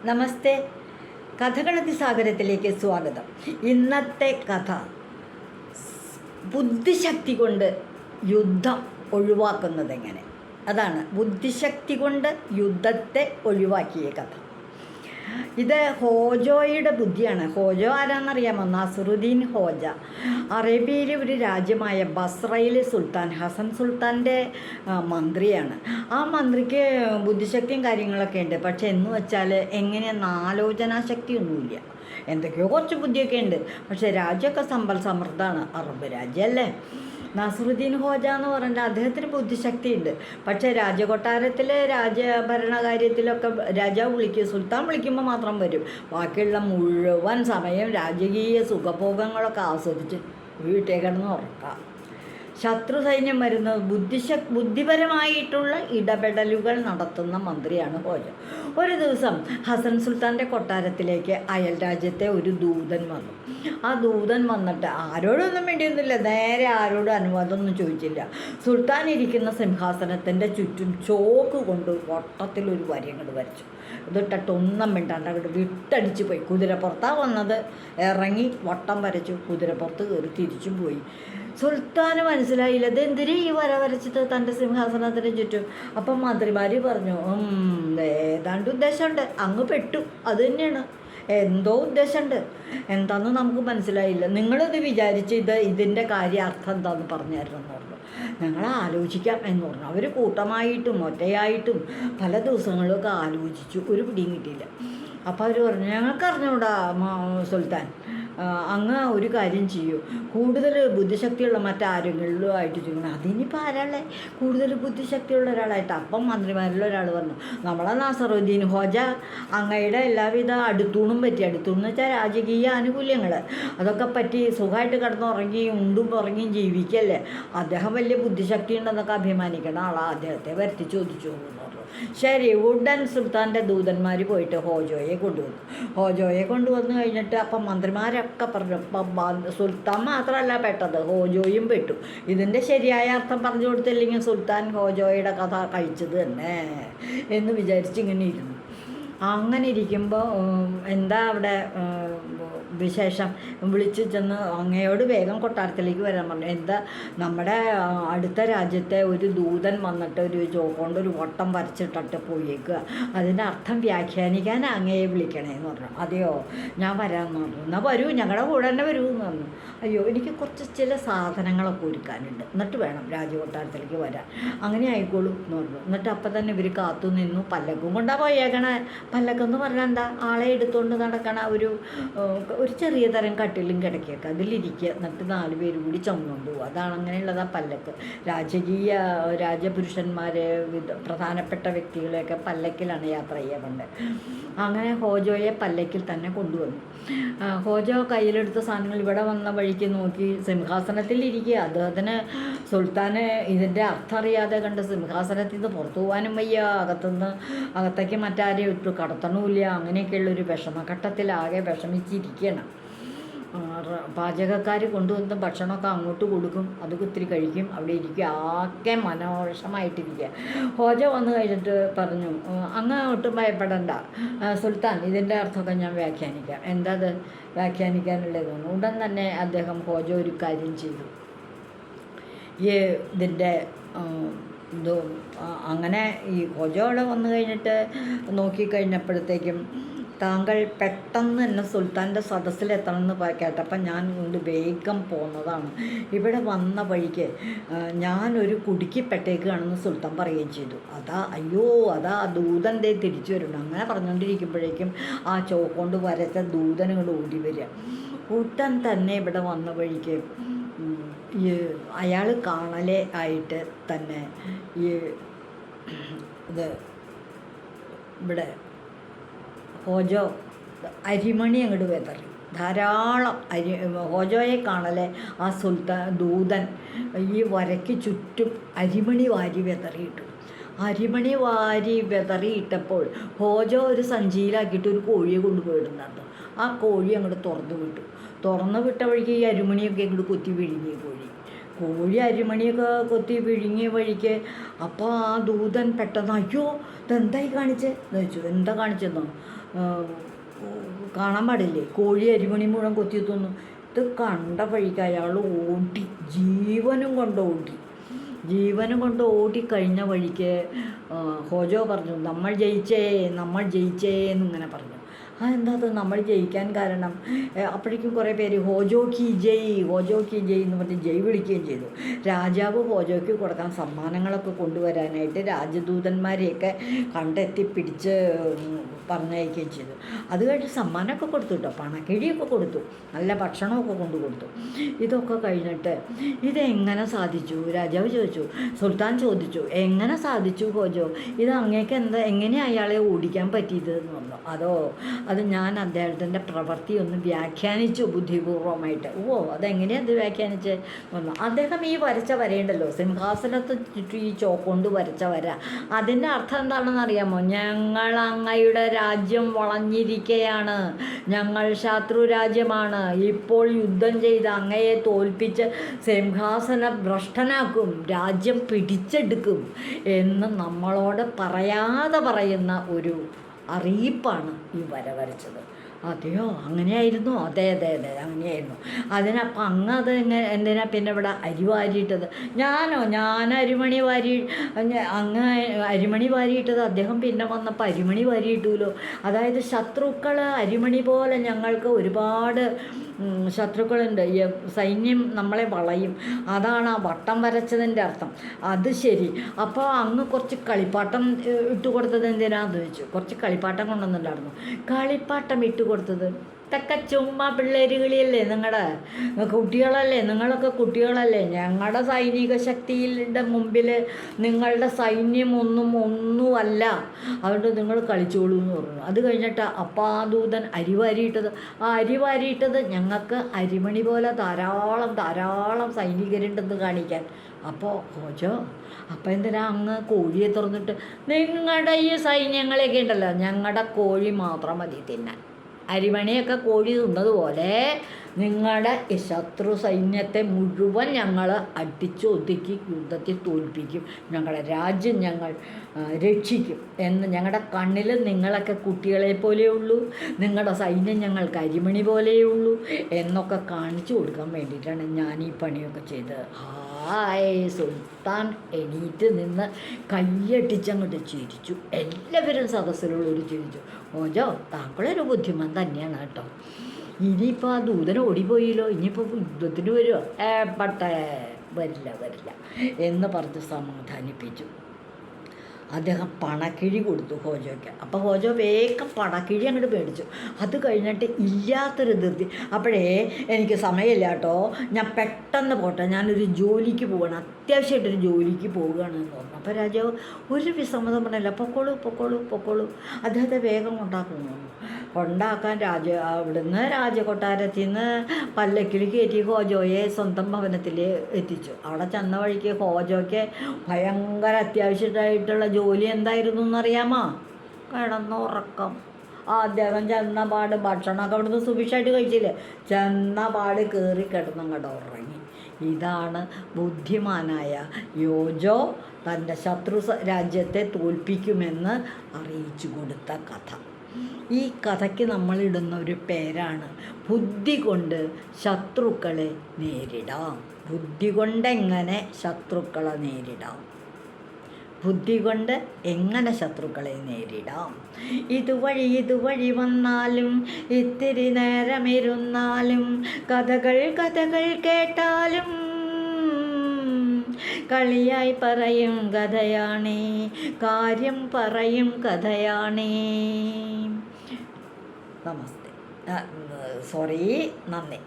നമസ്തേ. കഥകളതിസാഗരത്തിലേക്ക് സ്വാഗതം. ഇന്നത്തെ കഥ ബുദ്ധിശക്തി കൊണ്ട് യുദ്ധം ഒഴിവാക്കുന്നതെങ്ങനെ. അതാണ് ബുദ്ധിശക്തി കൊണ്ട് യുദ്ധത്തെ ഒഴിവാക്കിയ കഥ. ഇത് ഹോജോയുടെ ബുദ്ധിയാണ്. ഹോജോ ആരാന്നറിയാമോ? Nasreddin Hodja. അറേബ്യയിലെ ഒരു രാജ്യമായ ബസ്രയിലെ സുൽത്താൻ ഹസൻ സുൽത്താൻ്റെ മന്ത്രിയാണ്. ആ മന്ത്രിക്ക് ബുദ്ധിശക്തിയും കാര്യങ്ങളൊക്കെ ഉണ്ട്. പക്ഷെ എന്ന് വെച്ചാൽ എങ്ങനെയെന്ന് ആലോചനാശക്തിയൊന്നുമില്ല. എന്തൊക്കെയോ കുറച്ച് ബുദ്ധിയൊക്കെ ഉണ്ട്. പക്ഷേ രാജ്യമൊക്കെ സമ്പൽ സമൃദ്ധമാണ്. അറബ് രാജ്യമല്ലേ. നസറുദ്ദീൻ ഹോജ എന്ന് പറഞ്ഞാൽ അദ്ദേഹത്തിന് ബുദ്ധിശക്തിയുണ്ട്. പക്ഷേ രാജകൊട്ടാരത്തിൽ രാജ്യഭരണകാര്യത്തിലൊക്കെ രാജാവ് വിളിക്കും, സുൽത്താൻ വിളിക്കുമ്പോൾ മാത്രം വരും. ബാക്കിയുള്ള മുഴുവൻ സമയം രാജകീയ സുഖഭോഗങ്ങളൊക്കെ ആസ്വദിച്ച് വീട്ടിൽ കിടന്ന് ഉറക്കാം. ശത്രു സൈന്യം വരുന്നത് ബുദ്ധിപരമായിട്ടുള്ള ഇടപെടലുകൾ നടത്തുന്ന മന്ത്രിയാണ് ഹോജ. ഒരു ദിവസം ഹസൻ സുൽത്താൻ്റെ കൊട്ടാരത്തിലേക്ക് അയൽ രാജ്യത്തെ ഒരു ദൂതൻ വന്നു. ആ ദൂതൻ വന്നിട്ട് ആരോടൊന്നും വേണ്ടിയൊന്നുമില്ല, നേരെ ആരോടും അനുവാദമൊന്നും ചോദിച്ചില്ല. സുൽത്താൻ ഇരിക്കുന്ന സിംഹാസനത്തിൻ്റെ ചുറ്റും ചോക്ക് കൊണ്ട് വട്ടത്തിലൊരു വരി അങ്ങോട്ട് വരച്ചു. ഇതിട്ടിട്ട് ഒന്നും മിണ്ടാണ്ട് അങ്ങോട്ട് വിട്ടടിച്ച് പോയി. കുതിരപ്പുറത്താണ് വന്നത്. ഇറങ്ങി വട്ടം വരച്ചു. കുതിരപ്പുറത്ത് കയറി തിരിച്ചും പോയി. സുൽത്താന് മനസ്സിലായില്ല, ഇതെന്തിനു ഈ വരച്ചിട്ട് തൻ്റെ സിംഹാസനത്തിന് ചുറ്റും. അപ്പം മന്ത്രിമാർ പറഞ്ഞു, ഏതാണ്ട് ഉദ്ദേശമുണ്ട്, അങ്ങ് പെട്ടു, അത് തന്നെയാണ്, എന്തോ ഉദ്ദേശമുണ്ട്, എന്താണെന്ന് നമുക്ക് മനസ്സിലായില്ല. നിങ്ങളിത് വിചാരിച്ച് ഇതിൻ്റെ കാര്യാർത്ഥം എന്താണെന്ന് പറഞ്ഞു തരണം എന്ന് പറഞ്ഞു. ഞങ്ങൾ ആലോചിക്കാം എന്ന് പറഞ്ഞു. അവർ കൂട്ടമായിട്ടും ഒറ്റയായിട്ടും പല ദിവസങ്ങളിലൊക്കെ ആലോചിച്ചു. ഒരു പിടിയും കിട്ടിയില്ല. അപ്പോൾ അവർ പറഞ്ഞു, ഞങ്ങൾക്കറിഞ്ഞൂടാ സുൽത്താൻ, അങ്ങ് ഒരു കാര്യം ചെയ്യൂ, കൂടുതൽ ബുദ്ധിശക്തിയുള്ള മറ്റാരെങ്കിലും ആയിട്ട് ചെയ്യണം. അതിനിപ്പോൾ ആരാളെ കൂടുതൽ ബുദ്ധിശക്തിയുള്ള ഒരാളായിട്ട്. അപ്പം മന്ത്രിമാരിൽ ഒരാൾ പറഞ്ഞു, നമ്മളെ നസറുദ്ദീൻ ഹോജ അങ്ങയുടെ എല്ലാവിധ അടുത്തൂണും പറ്റി. അടുത്തൂണെന്ന് വെച്ചാൽ രാജകീയ ആനുകൂല്യങ്ങൾ അതൊക്കെ പറ്റി സുഖമായിട്ട് കിടന്നുറങ്ങി ഉണ്ടും ഉറങ്ങിയും ജീവിക്കല്ലേ. അദ്ദേഹം വലിയ ബുദ്ധിശക്തി ഉണ്ടെന്നൊക്കെ അഭിമാനിക്കണം ആളാ. അദ്ദേഹത്തെ വരുത്തി ചോദിച്ചു എന്ന് പറഞ്ഞു. ശരി, ഉടൻ സുൽത്താൻ്റെ ദൂതന്മാർ പോയിട്ട് ഹോജോയെ കൊണ്ടുവന്നു. ഹോജോയെ കൊണ്ടുവന്നു കഴിഞ്ഞിട്ട് അപ്പം മന്ത്രിമാരൊക്കെ പറഞ്ഞു, സുൽത്താൻ മാത്രമല്ല പെട്ടത്, ഹോജോയും പെട്ടു. ഇതിൻ്റെ ശരിയായ അർത്ഥം പറഞ്ഞു കൊടുത്തില്ലെങ്കിൽ സുൽത്താൻ ഹോജോയുടെ കഥ കഴിച്ചത് തന്നെ എന്ന് വിചാരിച്ച് ഇങ്ങനെ ഇരുന്നു. അങ്ങനെ ഇരിക്കുമ്പോൾ എന്താ അവിടെ വിശേഷം വിളിച്ച് ചെന്ന് അങ്ങയോട് വേഗം കൊട്ടാരത്തിലേക്ക് വരാൻ പറഞ്ഞു. എന്താ, നമ്മുടെ അടുത്ത രാജ്യത്തെ ഒരു ദൂതൻ വന്നിട്ട് ഒരു ചോക്കൊണ്ടൊരു വട്ടം വരച്ചിട്ടിട്ട് പോയേക്കുക, അതിൻ്റെ അർത്ഥം വ്യാഖ്യാനിക്കാൻ അങ്ങയെ വിളിക്കണേന്ന് പറഞ്ഞു. അതെയോ, ഞാൻ വരാമെന്ന് പറഞ്ഞു. എന്നാൽ വരൂ, ഞങ്ങളുടെ കൂടെ തന്നെ വരൂ എന്ന് പറഞ്ഞു. അയ്യോ, എനിക്ക് കുറച്ച് ചില സാധനങ്ങളൊക്കെ ഒരുക്കാനുണ്ട്, എന്നിട്ട് വേണം രാജകൊട്ടാരത്തിലേക്ക് വരാൻ. അങ്ങനെ ആയിക്കോളൂ എന്ന് പറഞ്ഞു. എന്നിട്ട് അപ്പം തന്നെ ഇവർ കാത്തു നിന്നു. പല്ലക്കും കൊണ്ടാണ് പോയേക്കണേ. പല്ലക്കെന്ന് പറഞ്ഞാൽ എന്താ, ആളെ എടുത്തുകൊണ്ട് നടക്കണ ഒരു ചെറിയ തരം കട്ടിലും കിടക്കിയൊക്കെ അതിലിരിക്കുക. എന്നിട്ട് 4 പേര് കൂടി ചുമന്നുകൊണ്ട് പോകും. അതാണ് അങ്ങനെയുള്ളതാ പല്ലക്ക്. രാജപുരുഷന്മാരെ പ്രധാനപ്പെട്ട വ്യക്തികളെയൊക്കെ പല്ലക്കിലാണ് യാത്ര ചെയ്യാറുണ്ട്. അങ്ങനെ ഹോജോയെ പല്ലക്കിൽ തന്നെ കൊണ്ടുവന്നു. ഹോജോ കയ്യിലെടുത്ത സാധനങ്ങൾ ഇവിടെ വന്ന വഴിക്ക് നോക്കി സിംഹാസനത്തിൽ ഇരിക്കുക. അദ്ദേഹത്തിന് സുൽത്താന് ഇതിൻ്റെ അർത്ഥം അറിയാതെ കണ്ട് സിംഹാസനത്തിൽ നിന്ന് പുറത്തു പോകാനും വയ്യ, അകത്തേക്ക് മറ്റാരെയും ഇട്ടു കടത്തണമില്ല. അങ്ങനെയൊക്കെയുള്ളൊരു വിഷമഘട്ടത്തിലാകെ വിഷമിച്ചിരിക്കണം. പാചകക്കാർ കൊണ്ടുവന്ന ഭക്ഷണമൊക്കെ അങ്ങോട്ട് കൊടുക്കും, അത് ഒത്തിരി കഴിക്കും, അവിടെ ഇരിക്കുക, ആകെ മനോഹരമായിട്ടിരിക്കുക. ഹോജ വന്നു കഴിഞ്ഞിട്ട് പറഞ്ഞു, അങ്ങ് ഒട്ടും ഭയപ്പെടണ്ട സുൽത്താൻ, ഇതിൻ്റെ അർത്ഥമൊക്കെ ഞാൻ വ്യാഖ്യാനിക്കാം. എന്താ അത് വ്യാഖ്യാനിക്കാനുള്ളതെന്ന്. ഉടൻ തന്നെ അദ്ദേഹം ഹോജ ഒരു കാര്യം ചെയ്തു. ഇതിൻ്റെ അങ്ങനെ ഈ ഹോജ അവിടെ വന്നു കഴിഞ്ഞിട്ട് നോക്കിക്കഴിഞ്ഞപ്പോഴത്തേക്കും, താങ്കൾ പെട്ടെന്ന് തന്നെ സുൽത്താൻ്റെ സദസ്സിലെത്തണമെന്ന് കേട്ടപ്പോൾ ഞാൻ കൊണ്ട് വേഗം പോന്നതാണ്. ഇവിടെ വന്ന വഴിക്ക് ഞാനൊരു കുടുക്കിപ്പെട്ടേക്കാണെന്ന് സുൽത്താൻ പറയുകയും ചെയ്തു. അതാ ദൂതൻ്റെ തിരിച്ചു വരുന്നു. അങ്ങനെ പറഞ്ഞുകൊണ്ടിരിക്കുമ്പോഴേക്കും ആ ചോക്കൊണ്ട് വരച്ച ദൂതൻ ഇങ്ങോട്ട് ഓടി വരിക. ഉടൻ തന്നെ ഇവിടെ വന്ന വഴിക്ക് അയാൾ കാണലെ ആയിട്ട് തന്നെ ഇവിടെ ഹോജോ അരിമണി അങ്ങോട്ട് വെതറി. ധാരാളം ഹോജോയെ കാണലെ ആ ദൂതൻ ഈ വരയ്ക്ക് ചുറ്റും അരിമണി വാരി വെതറിയിട്ടു. അരിമണി വാരി വെതറിയിട്ടപ്പോൾ ഹോജോ ഒരു സഞ്ചിയിലാക്കിയിട്ട് ഒരു കോഴിയെ കൊണ്ടുപോയിടുന്നുണ്ട്. ആ കോഴി അങ്ങോട്ട് തുറന്നു വിട്ടു. തുറന്നു വിട്ട വഴിക്ക് ഈ അരിമണിയൊക്കെ അങ്ങോട്ട് കുത്തി വിഴുങ്ങിയ കോഴി. കോഴി അരിമണിയൊക്കെ കൊത്തി വിഴുങ്ങിയ വഴിക്ക് അപ്പോൾ ആ ദൂതൻ പെട്ടെന്ന് അയ്യോ ഇതെന്തായി കാണിച്ചേ എന്ന് ചോദിച്ചു. എന്താ കാണിച്ചെന്നോ? കാണാൻ പാടില്ലേ, കോഴി അരിമണി മുഴുവൻ കൊത്തി എത്തുന്നു. ഇത് കണ്ട വഴിക്ക് അയാൾ ഓടി, ജീവനും കൊണ്ട് ഓടി കഴിഞ്ഞ വഴിക്ക് ഹോജോ പറഞ്ഞു നമ്മൾ ജയിച്ചേ എന്നിങ്ങനെ പറഞ്ഞു. എന്താ നമ്മൾ ജയിക്കാൻ കാരണം? അപ്പോഴേക്കും കുറേ പേര് ഹോജോ കി ജയ് എന്ന് പറഞ്ഞ് ജയ് വിളിക്കുകയും ചെയ്തു. രാജാവ് ഹോജോയ്ക്ക് കൊടുക്കാൻ സമ്മാനങ്ങളൊക്കെ കൊണ്ടുവരാനായിട്ട് രാജദൂതന്മാരെയൊക്കെ കണ്ടെത്തി പിടിച്ച് പറഞ്ഞയക്കുകയും ചെയ്തു. അത് കഴിഞ്ഞ് സമ്മാനമൊക്കെ കൊടുത്തു കേട്ടോ, പണക്കിഴിയൊക്കെ കൊടുത്തു, നല്ല ഭക്ഷണമൊക്കെ കൊണ്ടു കൊടുത്തു. ഇതൊക്കെ കഴിഞ്ഞിട്ട് ഇതെങ്ങനെ സാധിച്ചു? രാജാവ് ചോദിച്ചു, സുൽത്താൻ ചോദിച്ചു, എങ്ങനെ സാധിച്ചു ഹോജോ? ഇത് അങ്ങേക്ക് എങ്ങനെയാണ് അയാളെ ഓടിക്കാൻ പറ്റിയത് എന്ന് പറഞ്ഞു. അത് ഞാൻ അദ്ദേഹത്തിൻ്റെ പ്രവൃത്തി ഒന്ന് വ്യാഖ്യാനിച്ചു ബുദ്ധിപൂർവമായിട്ട്. അതെങ്ങനെയാണ് അത് വ്യാഖ്യാനിച്ച് പറഞ്ഞു. അദ്ദേഹം ഈ വരച്ച വരയുണ്ടല്ലോ, സിംഹാസനത്ത് ചുറ്റും ഈ ചോക്കൊണ്ട് വരച്ച വര, അതിൻ്റെ അർത്ഥം എന്താണെന്ന് അറിയാമോ? ഞങ്ങൾ അങ്ങയുടെ രാജ്യം വളഞ്ഞിരിക്കുകയാണ്, ഞങ്ങൾ ശത്രു രാജ്യമാണ്, ഇപ്പോൾ യുദ്ധം ചെയ്ത് അങ്ങയെ തോൽപ്പിച്ച് സിംഹാസന ഭ്രഷ്ടനാക്കും, രാജ്യം പിടിച്ചെടുക്കും എന്ന് നമ്മളോട് പറയാതെ പറയുന്ന ഒരു അറിയിപ്പാണ് ഈ വരച്ചത്. അതെയോ, അങ്ങനെയായിരുന്നു? അതെ അങ്ങനെയായിരുന്നു. അതിനപ്പം അത് എന്തിനാ പിന്നെ ഇവിടെ അരി വാരിയിട്ടത്? ഞാൻ അരിമണി വാരിയിട്ടത് അദ്ദേഹം പിന്നെ വന്നപ്പോൾ അരിമണി വാരിയിട്ടുമല്ലോ. അതായത് ശത്രുക്കൾ അരിമണി പോലെ ഞങ്ങൾക്ക് ഒരുപാട് ശത്രുക്കളുണ്ട്, സൈന്യം നമ്മളെ വളയും, അതാണ് ആ വട്ടം വരച്ചതിൻ്റെ അർത്ഥം. അത് ശരി. അപ്പോൾ അങ്ങ് കുറച്ച് കളിപ്പാട്ടം ഇട്ട് കൊടുത്തത് എന്തിനാന്ന് ചോദിച്ചു. കുറച്ച് കളിപ്പാട്ടം കൊണ്ടുവന്നിട്ടുണ്ടായിരുന്നു. കളിപ്പാട്ടം ഇട്ട് കൊടുത്തത് ഇതൊക്കെ ചുമ്മാ പിള്ളേരുകളിയല്ലേ, നിങ്ങളൊക്കെ കുട്ടികളല്ലേ, ഞങ്ങളുടെ സൈനിക ശക്തിയുടെ മുമ്പിൽ നിങ്ങളുടെ സൈന്യം ഒന്നുമല്ല, അതുകൊണ്ട് നിങ്ങൾ കളിച്ചോളൂ എന്ന് പറഞ്ഞു. അത് കഴിഞ്ഞിട്ട് അപ്പാദൂതൻ അരി വാരിയിട്ടത് ഞങ്ങൾക്ക് അരിമണി പോലെ ധാരാളം സൈനികരുണ്ടെന്ന് കാണിക്കാൻ. അപ്പോൾ ഹോജോ, അപ്പം എന്തിനാ അങ്ങ് കോഴിയെ തുറന്നിട്ട് നിങ്ങളുടെ ഈ സൈന്യങ്ങളെയൊക്കെ ഉണ്ടല്ലോ, ഞങ്ങളുടെ കോഴി മാത്രം മതി തിന്നാൻ, അരിമണിയൊക്കെ കോഴി തിന്നതുപോലെ നിങ്ങളുടെ ഈ ശത്രു സൈന്യത്തെ മുഴുവൻ ഞങ്ങൾ അടിച്ചൊതുക്കി യുദ്ധത്തിൽ തോൽപ്പിക്കും, ഞങ്ങളുടെ രാജ്യം ഞങ്ങൾ രക്ഷിക്കും എന്ന് ഞങ്ങളുടെ കണ്ണിൽ നിങ്ങളൊക്കെ കുട്ടികളെ പോലെയുള്ളൂ, നിങ്ങളുടെ സൈന്യം ഞങ്ങൾക്ക് അരിമണി പോലെയുള്ളൂ എന്നൊക്കെ കാണിച്ചു കൊടുക്കാൻ വേണ്ടിയിട്ടാണ് ഞാൻ ഈ പണിയൊക്കെ ചെയ്തത്. സുൽത്താൻ എണീറ്റ് നിന്ന് കയ്യടിച്ചങ്ങോട്ട് ചിരിച്ചു. എല്ലാവരും സദസ്സിലുള്ളവർ ചിരിച്ചു. ഓജോ, താങ്കളൊരു ബുദ്ധിമാൻ തന്നെയാണ് കേട്ടോ. ഇനിയിപ്പോൾ ആ ദൂതൻ ഓടിപ്പോയില്ലോ, ഇനിയിപ്പോൾ യുദ്ധത്തിന് വരുമോ? വരില്ല എന്ന് പറഞ്ഞ് സമാധാനിപ്പിച്ചു. അദ്ദേഹം പണക്കിഴി കൊടുത്തു ഹോജോയ്ക്ക്. അപ്പോൾ ഹോജോ വേഗം പണക്കിഴി അങ്ങോട്ട് മേടിച്ചു. അത് കഴിഞ്ഞിട്ട് ഇല്ലാത്തൊരു ധൃതി, അപ്പോഴേ എനിക്ക് സമയമില്ല കേട്ടോ, ഞാൻ പെട്ടെന്ന് പോട്ടെ, ഞാനൊരു ജോലിക്ക് പോവുകയാണ്, അത്യാവശ്യമായിട്ടൊരു ജോലിക്ക് പോവുകയാണെന്ന് തോന്നുന്നു. അപ്പോൾ രാജാവ് ഒരു വിസമ്മതം പറഞ്ഞില്ല, പൊക്കോളൂ. അദ്ദേഹത്തെ വേഗം കൊണ്ടാക്കാൻ അവിടുന്ന് രാജകൊട്ടാരത്തിൽ നിന്ന് പല്ലക്കിൽ കയറ്റി ഹോജോയെ സ്വന്തം ഭവനത്തിൽ എത്തിച്ചു. അവിടെ ചെന്ന വഴിക്ക് ഹോജോയ്ക്ക് ഭയങ്കര അത്യാവശ്യമായിട്ടുള്ള ജോലി എന്തായിരുന്നു എന്നറിയാമോ? കിടന്നുറക്കം. അദ്ദേഹം ചെന്നപാട് ഭക്ഷണമൊക്കെ അവിടുന്ന് സുഭിക്ഷമായിട്ട് കഴിച്ചില്ലേ, ചെന്നപാട് കയറി കിടന്നങ്ങോട്ട് ഉറങ്ങി. ഇതാണ് ബുദ്ധിമാനായ യോജോ തൻ്റെ ശത്രു രാജ്യത്തെ തോൽപ്പിക്കുമെന്ന് അറിയിച്ചു കൊടുത്ത കഥ. ഈ കഥയ്ക്ക് നമ്മളിടുന്ന ഒരു പേരാണ് ബുദ്ധി കൊണ്ട് ശത്രുക്കളെ നേരിടാം. ബുദ്ധി കൊണ്ടെങ്ങനെ ശത്രുക്കളെ നേരിടാം, ബുദ്ധി കൊണ്ട് എങ്ങനെ ശത്രുക്കളെ നേരിടാം. ഇതുവഴി വന്നാലും ഇത്തിരി നേരമിരുന്നാലും കഥകൾ കേട്ടാലും കളിയായി പറയും കഥയാണേ, കാര്യം പറയും കഥയാണേ. നമസ്തേ, നന്ദി.